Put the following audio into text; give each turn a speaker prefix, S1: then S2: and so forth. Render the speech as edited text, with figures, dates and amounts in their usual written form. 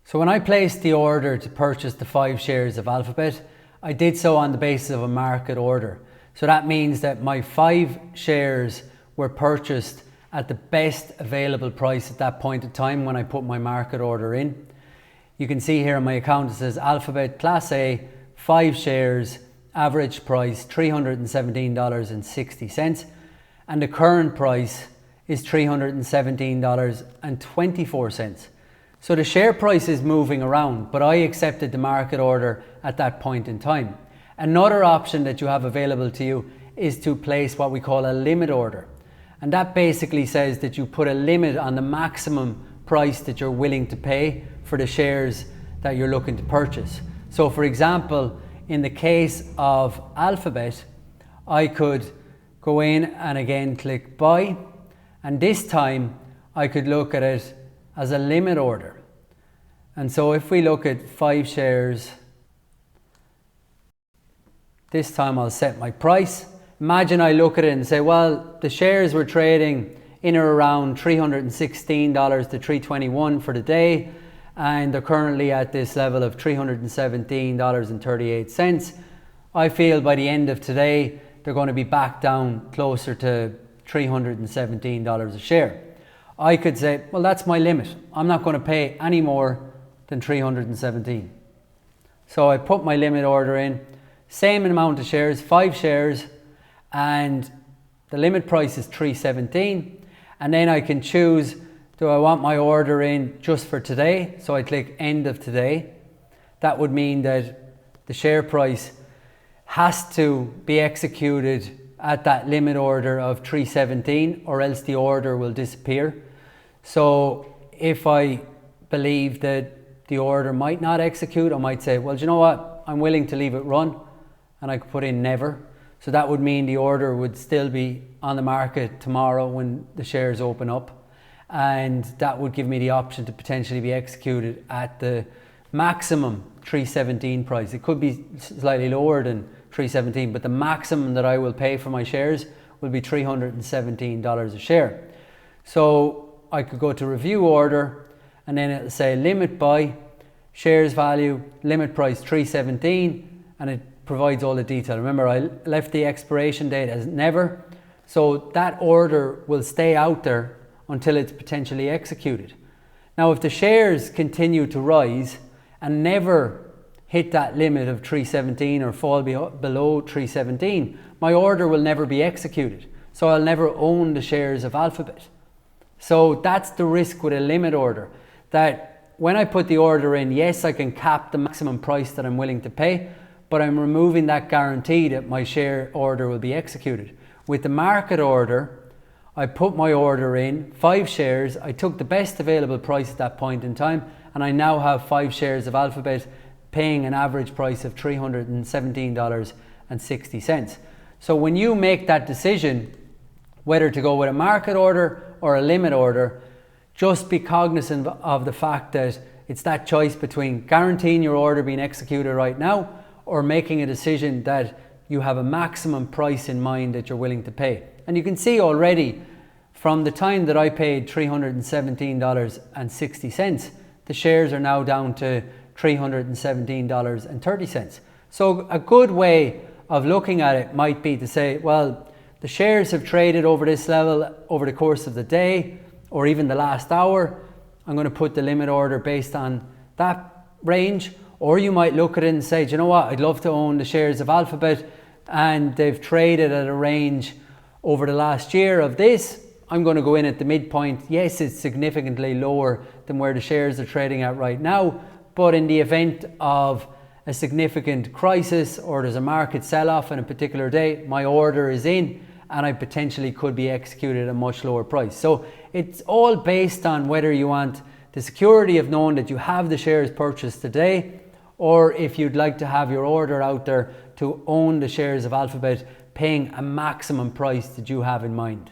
S1: So when I placed the order to purchase the 5 shares of Alphabet, I did so on the basis of a market order. So that means that my 5 shares were purchased at the best available price at that point in time when I put my market order in. You can see here on my account it says Alphabet Class A, 5 shares, average price $317.60, and the current price is $317.24. So the share price is moving around, but I accepted the market order at that point in time. Another option that you have available to you is to place what we call a limit order. And that basically says that you put a limit on the maximum price that you're willing to pay for the shares that you're looking to purchase. So for example, in the case of Alphabet, I could go in and again click buy, and this time I could look at it as a limit order. And so if we look at 5 shares, this time I'll set my price. Imagine I look at it and say, well, the shares were trading in or around $316 to $321 for the day, and they're currently at this level of $317.38. I feel by the end of today, they're going to be back down closer to $317 a share. I could say, well, that's my limit. I'm not going to pay any more than $317. So I put my limit order in, same amount of shares, 5 shares, and the limit price is $317. And then I can choose, do I want my order in just for today? So I click end of today. That would mean that the share price has to be executed at that limit order of $317, or else the order will disappear. So if I believe that the order might not execute, I might say, well, do you know what? I'm willing to leave it run, and I could put in never. So that would mean the order would still be on the market tomorrow when the shares open up, and that would give me the option to potentially be executed at the maximum $317 price. It could be slightly lower than $317, but the maximum that I will pay for my shares will be $317 a share. So I could go to review order, and then it'll say limit buy, shares value, limit price $317, and it provides all the detail. Remember, I left the expiration date as never, so that order will stay out there until it's potentially executed. Now, if the shares continue to rise and never hit that limit of $317 or fall below $317, my order will never be executed. So I'll never own the shares of Alphabet. So that's the risk with a limit order, that when I put the order in, yes, I can cap the maximum price that I'm willing to pay, but I'm removing that guarantee that my share order will be executed. With the market order, I put my order in, 5 shares, I took the best available price at that point in time, and I now have 5 shares of Alphabet paying an average price of $317.60. So when you make that decision, whether to go with a market order or a limit order, just be cognizant of the fact that it's that choice between guaranteeing your order being executed right now or making a decision that you have a maximum price in mind that you're willing to pay. And you can see already from the time that I paid $317.60, the shares are now down to $317.30. So a good way of looking at it might be to say, well, the shares have traded over this level over the course of the day or even the last hour. I'm going to put the limit order based on that range. Or you might look at it and say, do you know what, I'd love to own the shares of Alphabet and they've traded at a range over the last year of this. I'm going to go in at the midpoint. Yes, it's significantly lower than where the shares are trading at right now, but in the event of a significant crisis or there's a market sell-off in a particular day, my order is in and I potentially could be executed at a much lower price. So it's all based on whether you want the security of knowing that you have the shares purchased today, or if you'd like to have your order out there to own the shares of Alphabet paying a maximum price that you have in mind.